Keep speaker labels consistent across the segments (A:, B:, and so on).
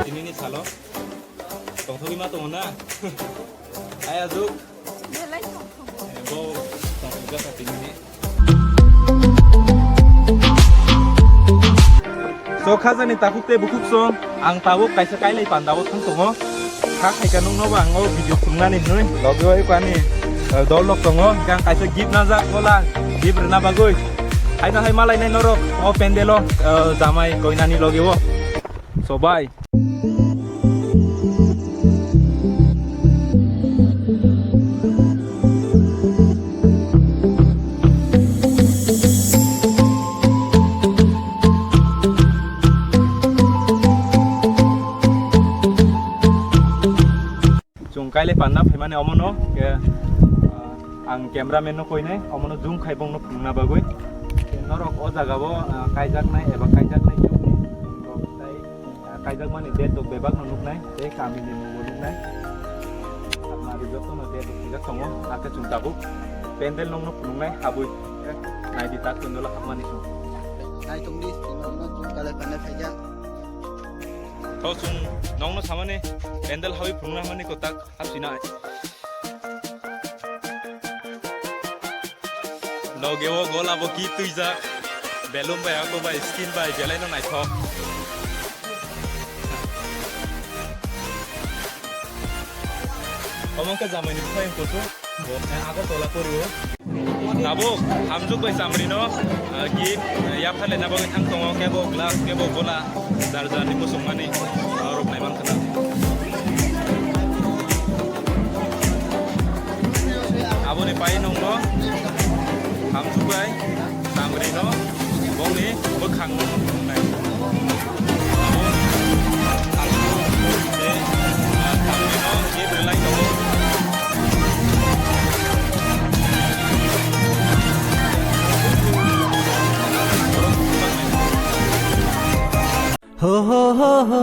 A: ini salo tong thogi ma tong na ai azuk bo tong ga sa ini so khazani takukte bukuk song ang tawuk kaisa kailai pandawuk thang tongo khak haika nung no bang o video khungnani noi logyo ai kwani dolok tongo gang kaisa gip najak bola gip rena bagoi aina hai malai nai norok o pendelo jamai koinani logyo so bye kaile panna phemane omono ke ang cameraman no koine omono zoom khaibong no phungna bagoi norok o jaga bo kaijak nai eba kaijak nai jukni tai kaijak mani de to bebak no nuknai te kamini no nuknai amari joto no de to tiga songo ake chungtabu pendel no phungnai habui nai di tak tundola khamani su
B: nai tungdi no kale panna phaija
A: thau chung nong no samane pendel hawi phungna mani ko tak hapsina logewo gola bo ki tuiza belum ba ko ba skin ba jelai no nai tho omong ka jamai ni phai ko to bo ago tola koriwo nabo hamjuk bai samri no ki ya phale na bo thang tongo ke bo glass ke bo gola jar jar ni musumani rok nai man khana abo ni pai nong no hamjuk bai samri no bong ni bokhang no nai abo hamjuk de samri no ki belai no
C: ho ho ho ho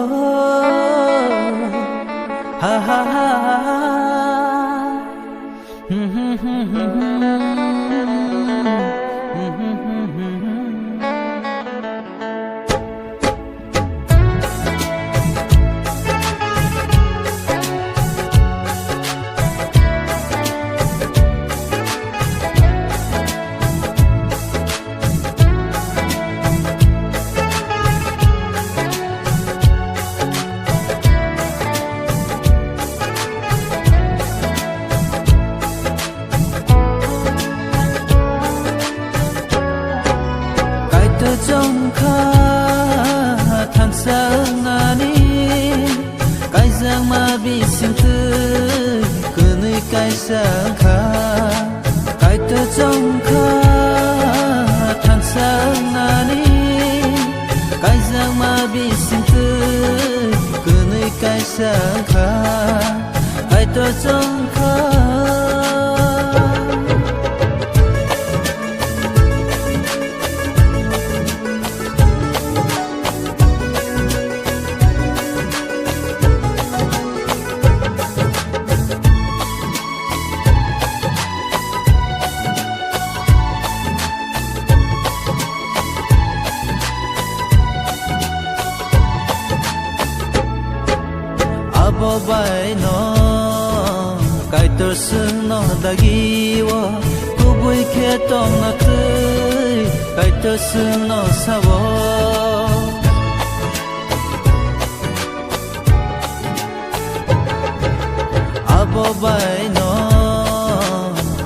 C: ha ha ha trong kha than sang nani cái giang ma bi sinh tư cứ nơi cái sang kha cái tơ trong kha than sang nani cái giang ma bi sinh tư cứ nơi cái sang kha cái tơ trong kha abo bai no kai tor sung no dagiwo kubui khe tong na tui kai tor sung no sabo abo bai no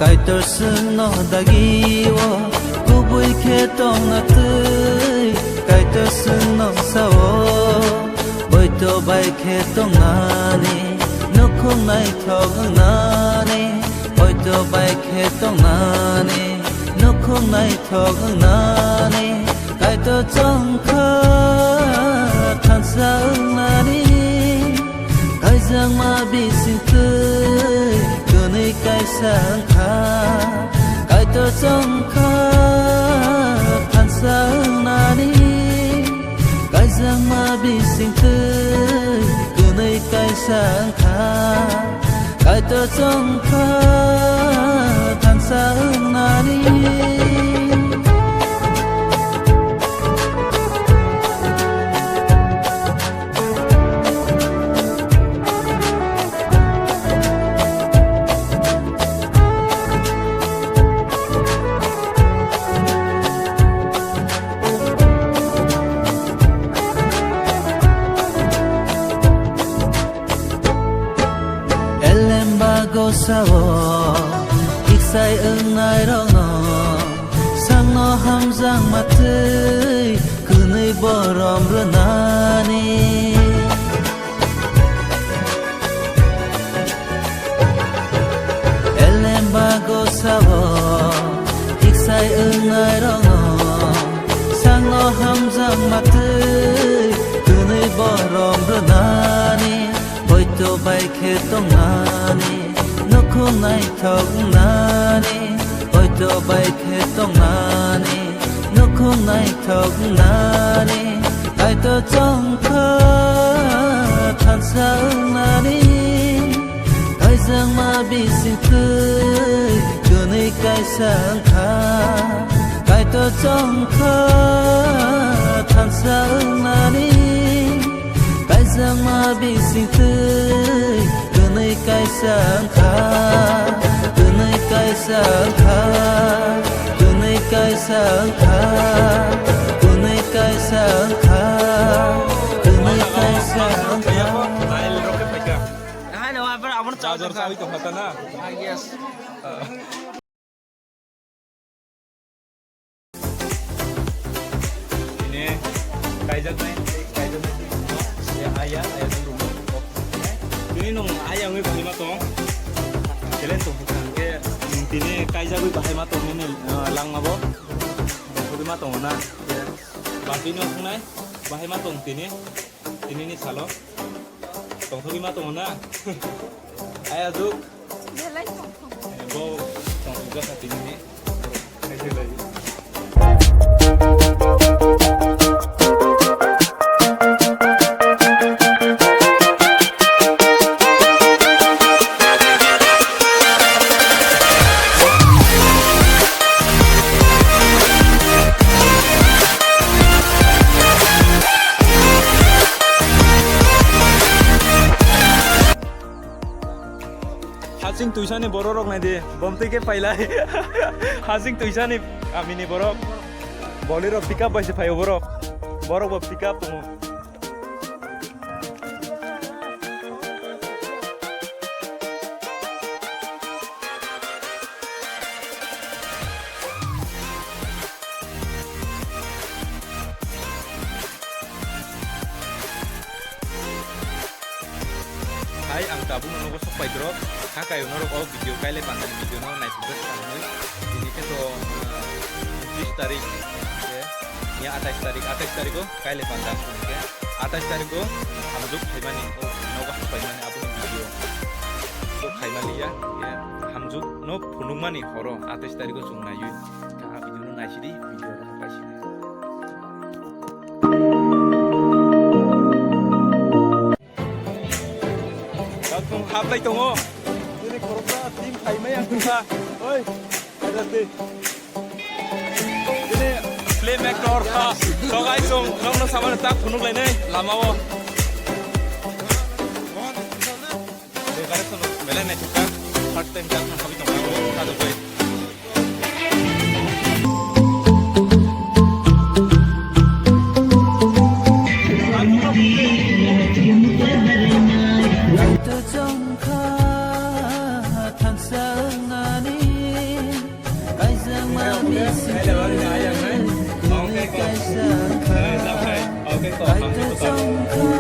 C: kai tor sung no dagiwo kubui khe tong na tui kai tor sung no sabo to bai khe tong nani no khung nai thog nani oi to bai khe tong nani no khung nai thog nani kai to chong kha than sang nani kai jang ma bi sin tu tu nei kai sang kha kai to chong kha than sang nani cái giang ma bi sinh tươi cứ nơi cái sáng kha cái tơ trong kha than sáng nani sao 익사이 응나이러너 상너 함장 마트이 그의 버럼르 나니 엘렘바고 sao 익사이 응나이러너 상너 함장 마트이 그의 버럼르 나니 보이토 바이케 똥나니 놓고 나이 턱나니 보이토 바이케 똥나니 놓고 나이 턱나니 아이토 정커 탄사응나니 가이상 마비싱크 그의 가이상카 아이토 정커 탄사응나니 가이상 마비싱크 그의 가이상카 그의 가이상카 그의 가이상카 그의 가이상카 그의 가이상카
A: Nail rocket paika.
B: Hai no, abang
A: Charger sawi to hatana.
B: Yes.
A: Ini kaijak nai ya ayah di rumah. Ini nung ayah ngai bahai matong. Kalian tuh bukan ke ini kaijak ngai bahai matong ini lang mabo. Bahai matong na. Bati nung nai bahai matong ini nih salo. Tong thogi matong na. Ayah tuh. Bo tong juga saat ini. Kaijak lagi. Hasing tuisane bororok nai de bomte ke pailai hasing tuisane amini borok bolero pick up baise phayo borok bo pick up tumu Hai ang tabung nono sok pai drop kayo norok video kaile pandan video no nai tugas kami ini ke to 20 tarik ya 28 tarik ko kaile pandan ke 28 tarik ko hamjuk khaimani noga khaimani abu video to khaimali ya hamjuk no phunungmani horo 28 tarik ko sungnai yu ka video no nai sidi video ro kaisi Kung haplay tungo. Ini korupra tim kaimay ang tungka. Oy, ada ti. Ini playmaker ka. So guys, nong sama tak punuk lain lama wo. Dekare to mela na chuka. Third time jak na habi tungka ko ka do boy.
C: Okay,